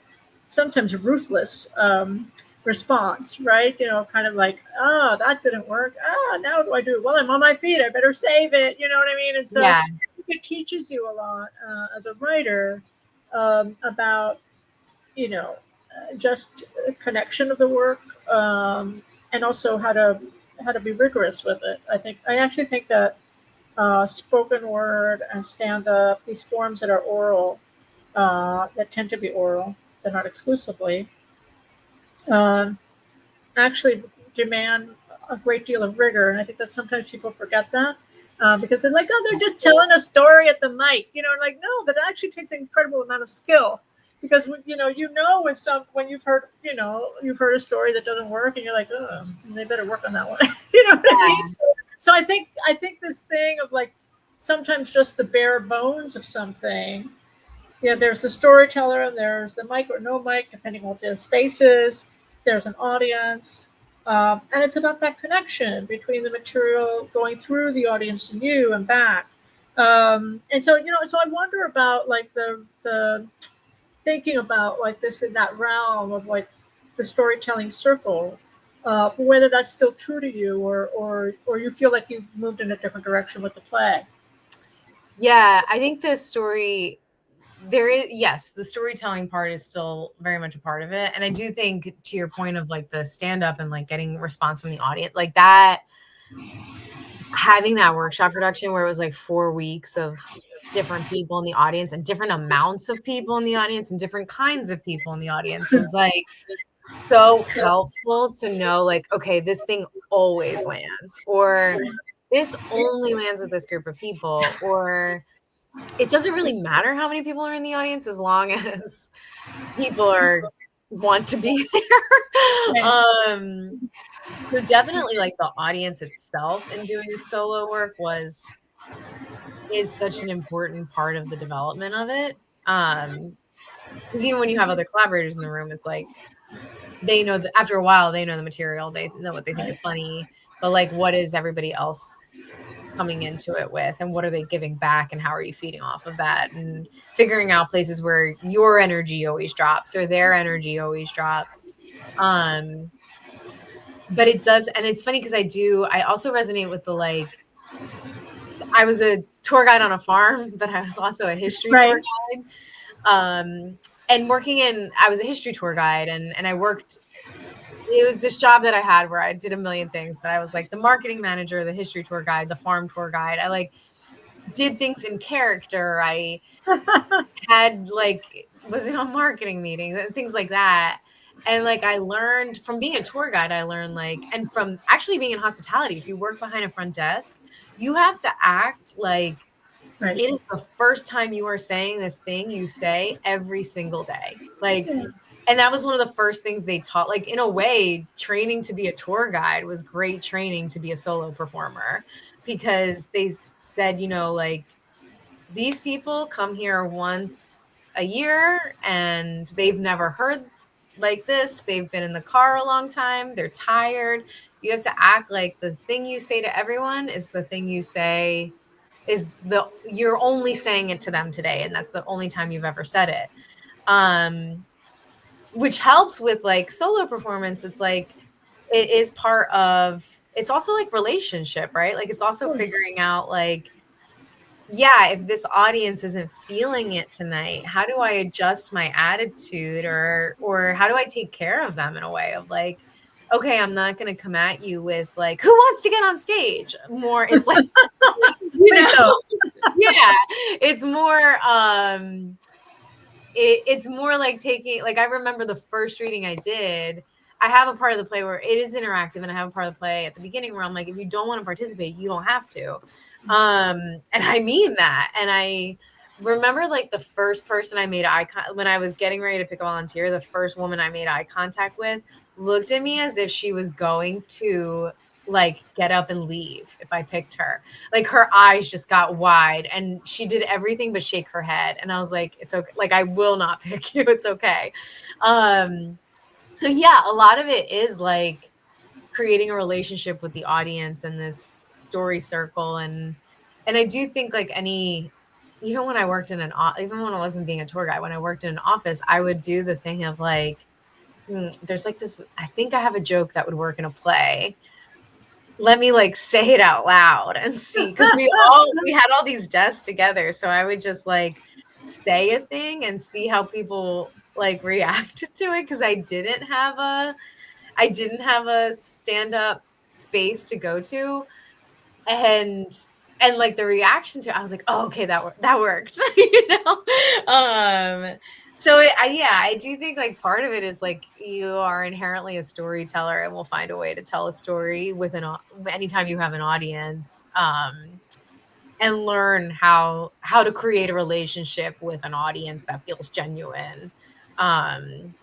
[SPEAKER 1] sometimes ruthless response, right? Kind of like, that didn't work. Now what do I do? Well, I'm on my feet. I better save it. You know what I mean? And so it teaches you a lot as a writer about, just connection of the work, and also how to be rigorous with it. I actually think that spoken word and stand-up, these forms that are oral, that tend to be oral, they're not exclusively, actually demand a great deal of rigor. And I think that sometimes people forget that because they're like, they're just telling a story at the mic, like, no, but it actually takes an incredible amount of skill, because when you've heard a story that doesn't work, and you're like, they better work on that one. You know what I mean? So I think this thing of like, sometimes just the bare bones of something. Yeah, there's the storyteller, and there's the mic or no mic, depending on what the space is. There's an audience, and it's about that connection between the material going through the audience and you and back. And so, so I wonder about like the thinking about like this in that realm of like the storytelling circle, for whether that's still true to you, or you feel like you've moved in a different direction with the play.
[SPEAKER 2] Yeah, I think the story. The storytelling part is still very much a part of it. And I do think, to your point of like the stand-up and like getting response from the audience, like that, having that workshop production where it was like 4 weeks of different people in the audience and different amounts of people in the audience and different kinds of people in the audience is like so helpful to know, like, okay, this thing always lands, or this only lands with this group of people, or it doesn't really matter how many people are in the audience as long as people want to be there. So definitely like the audience itself and doing the solo work is such an important part of the development of it. Because even when you have other collaborators in the room, it's like they know that after a while they know the material, they know what they think is funny, but like, what is everybody else coming into it with, and what are they giving back, and how are you feeding off of that, and figuring out places where your energy always drops or their energy always drops. But it does, and it's funny because I also resonate with the, like, I was a tour guide on a farm, but I was also a history tour guide. And I was a history tour guide, and I worked, it was this job that I had where I did a million things, but I was like the marketing manager, the history tour guide, the farm tour guide. I like did things in character. I had like, was in on marketing meetings and things like that. And like, I learned from being a tour guide, and from actually being in hospitality, if you work behind a front desk, you have to act like it is the first time you are saying this thing you say every single day. Like, and that was one of the first things they taught. Like, in a way, training to be a tour guide was great training to be a solo performer, because they said, like, these people come here once a year and they've never heard like this. They've been in the car a long time. They're tired. You have to act like the thing you say to everyone is the thing you say you're only saying it to them today. And that's the only time you've ever said it. Which helps with like solo performance. It's like, it is part of, it's also like relationship, right? Like it's also figuring out like, yeah, if this audience isn't feeling it tonight, how do I adjust my attitude or how do I take care of them in a way of like, okay, I'm not going to come at you with like, who wants to get on stage? More, it's like, yeah, it's more, it's more like taking, like, I remember the first reading I did, I have a part of the play where it is interactive, and I have a part of the play at the beginning where I'm like, if you don't want to participate, you don't have to. And I mean that. And I remember like the first person I made when I was getting ready to pick a volunteer, the first woman I made eye contact with looked at me as if she was going to like get up and leave if I picked her. Like her eyes just got wide and she did everything but shake her head. And I was like, it's okay. Like, I will not pick you. It's okay. So yeah, a lot of it is like creating a relationship with the audience and this story circle. And I do think like even when I worked in even when I wasn't being a tour guide, when I worked in an office, I would do the thing of like, there's like this, I think I have a joke that would work in a play. Let me like say it out loud and see, because we had all these desks together. So I would just like say a thing and see how people like reacted to it, because I didn't have a stand-up space to go to, and like the reaction to it, I was like, oh, okay, that worked. So I do think like part of it is like you are inherently a storyteller and will find a way to tell a story with anytime you have an audience, and learn how to create a relationship with an audience that feels genuine, and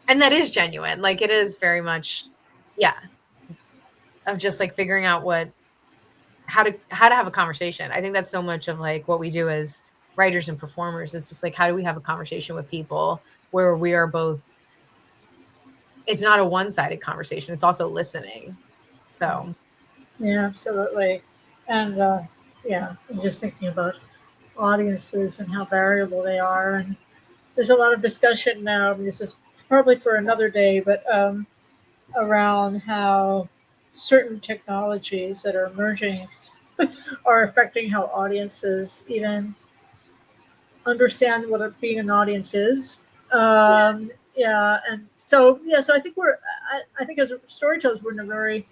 [SPEAKER 2] that is genuine. Like it is very much, of just like figuring out how to have a conversation. I think that's so much of like what we do as writers and performers. It's just like, how do we have a conversation with people where we are both, it's not a one-sided conversation, it's also listening. So
[SPEAKER 1] yeah, absolutely. And I'm just thinking about audiences and how variable they are. And there's a lot of discussion now. I mean, this is probably for another day, but around how certain technologies that are emerging are affecting how audiences even understand what being an audience is. And so I think I think as storytellers we're in a very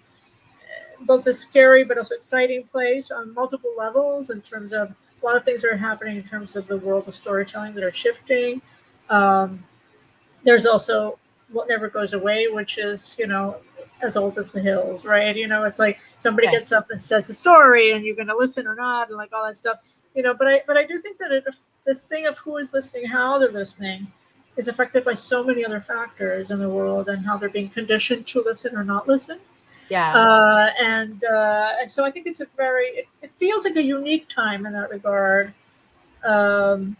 [SPEAKER 1] both a scary but also exciting place on multiple levels in terms of a lot of things are happening in terms of the world of storytelling that are shifting. There's also what never goes away, which is, as old as the hills, right? It's like somebody gets up and says a story and you're going to listen or not, and like all that stuff, but I do think that this thing of who is listening, how they're listening is affected by so many other factors in the world and how they're being conditioned to listen or not listen. And so I think it's it feels like a unique time in that regard. In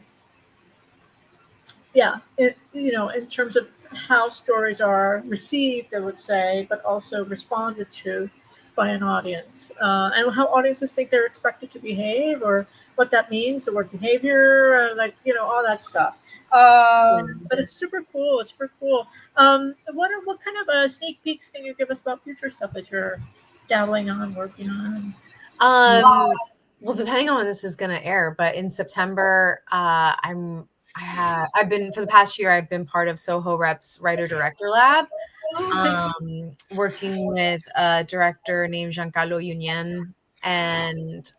[SPEAKER 1] terms of how stories are received, I would say, but also responded to by an audience, and how audiences think they're expected to behave, or what that means, the word behavior, all that stuff. But it's super cool. It's super cool. What kind of sneak peeks can you give us about future stuff that you're dabbling on, working on?
[SPEAKER 2] Well, depending on when this is going to air, but in September, I've been, for the past year, I've been part of Soho Rep's Writer Director Lab, working with a director named Giancarlo Union. And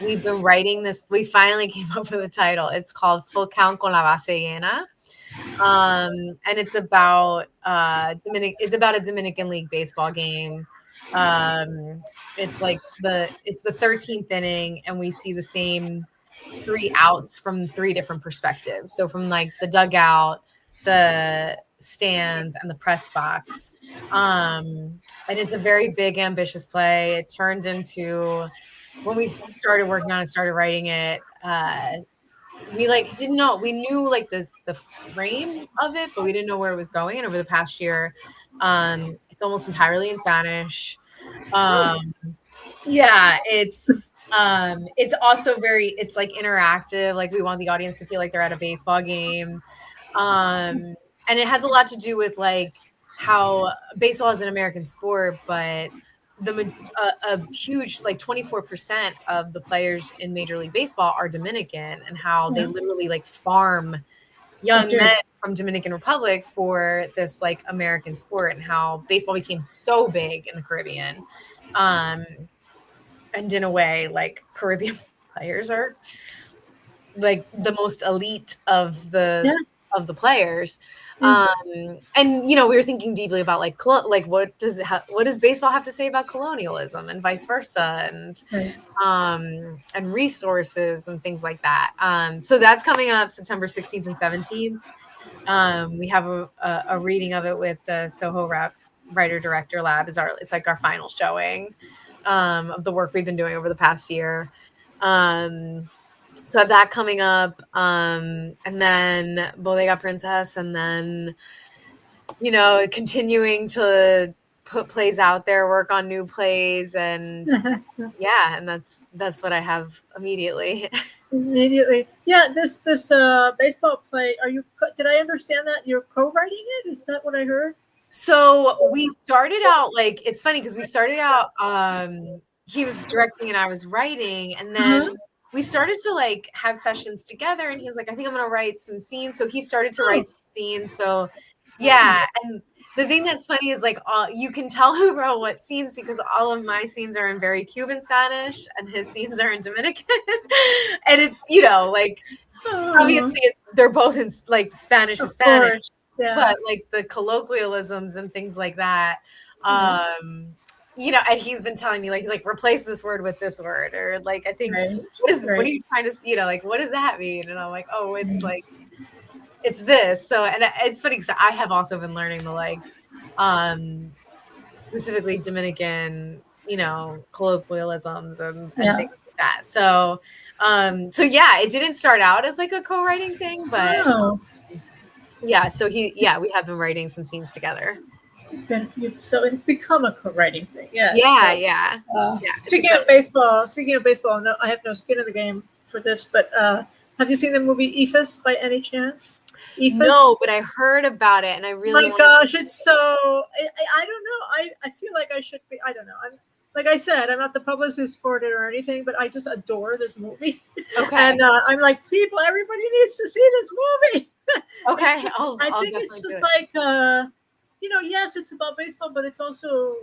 [SPEAKER 2] we've been writing this, we finally came up with a title. It's called Full Count con la Base Llena. And it's about a Dominican League baseball game. It's like it's the 13th inning, and we see the same 3 outs from 3 different perspectives. So from like the dugout, the stands, and the press box. And it's a very big, ambitious play. It turned into when we started working on it, started writing it, we like didn't know. We knew like the frame of it, but we didn't know where it was going. And over the past year, it's almost entirely in Spanish. Um, yeah, it's also it's like interactive. Like we want the audience to feel like they're at a baseball game. And it has a lot to do with like how baseball is an American sport, but a huge like 24% of the players in Major League Baseball are Dominican, and how they literally like farm young men from Dominican Republic for this like American sport, and how baseball became so big in the Caribbean. And in a way, like Caribbean players are like the most elite of the players. And you know, we were thinking deeply about like what does baseball have to say about colonialism and vice versa, and resources and things like that. So that's coming up September 16th and 17th. We have a reading of it with the Soho Writer Director Lab. It's like our final showing of the work we've been doing over the past year. So I have that coming up, and then Bodega Princess, and then, you know, continuing to put plays out there, work on new plays, and yeah, and that's what I have immediately.
[SPEAKER 1] Yeah, this baseball play. Did I understand that you're co-writing it? Is that what I heard?
[SPEAKER 2] So we started out, like, it's funny because we started out, he was directing and I was writing, and then we started to like have sessions together, and he was like, I think I'm gonna write some scenes. So he started to write some scenes. So yeah, and the thing that's funny is like you can tell who wrote what scenes because all of my scenes are in very Cuban Spanish and his scenes are in Dominican. And it's, you know, like obviously they're both in like Spanish to Spanish, but like the colloquialisms and things like that. You know, and he's been telling me like, he's like, replace this word with this word, or like, I think, what are you trying to, you know, like, what does that mean? And I'm like, oh, it's like, it's this. So, and it's funny because I have also been learning the like, specifically Dominican, you know, colloquialisms and things like that. So, so yeah, it didn't start out as like a co-writing thing, but yeah, so we have been writing some scenes together.
[SPEAKER 1] So it's become a co-writing thing.
[SPEAKER 2] Yeah.
[SPEAKER 1] Speaking of baseball, no, I have no skin in the game for this, but have you seen the movie Ephus by any chance? Ephus?
[SPEAKER 2] No, but I heard about it, and I really.
[SPEAKER 1] My gosh, it's so. I don't know. I feel like I should be. I don't know. Like I said, I'm not the publicist for it or anything, but I just adore this movie.
[SPEAKER 2] Okay.
[SPEAKER 1] And I'm like, everybody needs to see this movie.
[SPEAKER 2] Okay,
[SPEAKER 1] I think it's just like. You know, yes, it's about baseball, but it's also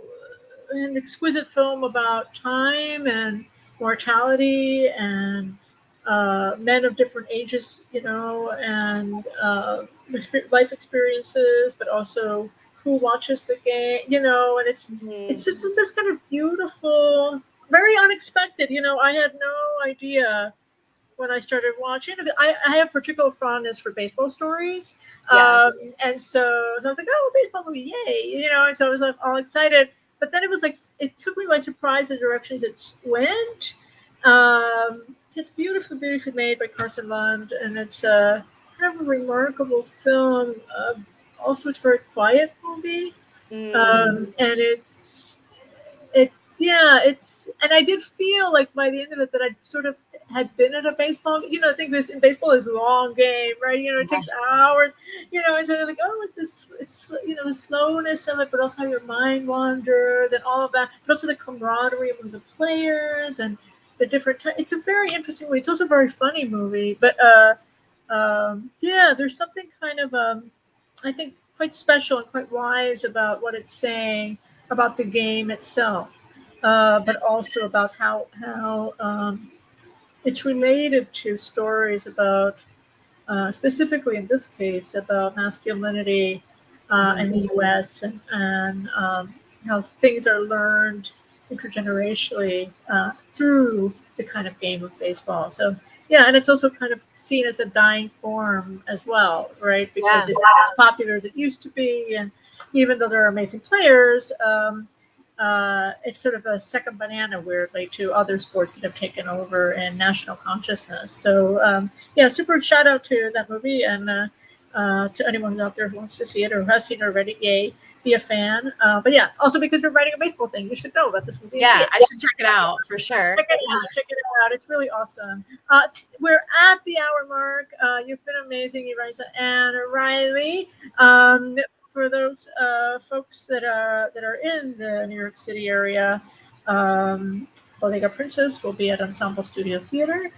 [SPEAKER 1] an exquisite film about time and mortality and men of different ages, you know, and life experiences, but also who watches the game, you know, and it's just this kind of beautiful, very unexpected, you know. I had no idea when I started watching. I have particular fondness for baseball stories. And so I was like, oh, baseball movie, yay, you know, and so I was like all excited. But then it was like, it took me by surprise the directions it went. It's beautifully made by Carson Lund, and it's kind of a remarkable film. Also, it's a very quiet movie. And and I did feel like by the end of it that I sort of had been at a baseball, you know, I think in baseball is a long game, right? You know, it takes hours, you know, and so they're like, oh, it's, you know, the slowness of it, but also how your mind wanders and all of that, but also the camaraderie among the players and the different it's a very interesting movie. It's also a very funny movie, but there's something kind of, I think quite special and quite wise about what it's saying about the game itself. But also about how it's related to stories about, specifically in this case, about masculinity in the U.S. and how things are learned intergenerationally through the kind of game of baseball. So yeah, and it's also kind of seen as a dying form as well, right? Because it's not as popular as it used to be, and even though there are amazing players. it's sort of a second banana, weirdly, to other sports that have taken over in national consciousness. So yeah, super shout out to that movie, and to anyone who's out there who wants to see it or who has seen it already, yay, be a fan. But yeah, also because we're writing a baseball thing, you should know about this movie.
[SPEAKER 2] Yeah, I should check it out for sure.
[SPEAKER 1] Check it out. It's really awesome. We're at the hour mark. You've been amazing, Iraisa Ann Reilly. For those folks that are in the New York City area, Bodega Princess will be at Ensemble Studio Theater.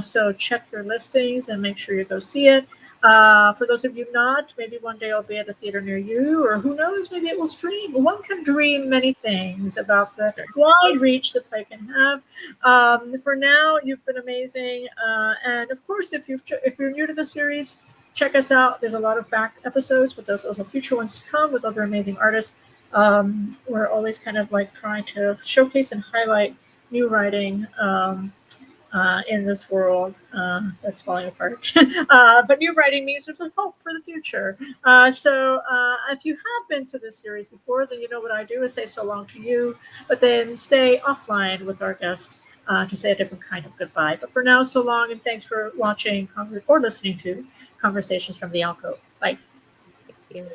[SPEAKER 1] So check your listings and make sure you go see it. For those of you not, maybe one day I'll be at a theater near you, or who knows, maybe it will stream. One can dream many things about the wide reach the play can have. For now, you've been amazing. And of course, if you're new to the series, check us out. There's a lot of back episodes, but there's also future ones to come with other amazing artists. We're always kind of like trying to showcase and highlight new writing in this world that's falling apart. But new writing means there's a hope for the future. So if you have been to this series before, then you know what I do is say so long to you, but then stay offline with our guest to say a different kind of goodbye. But for now, so long, and thanks for watching or listening to Conversations from the Alcove. Bye.
[SPEAKER 2] Thank you.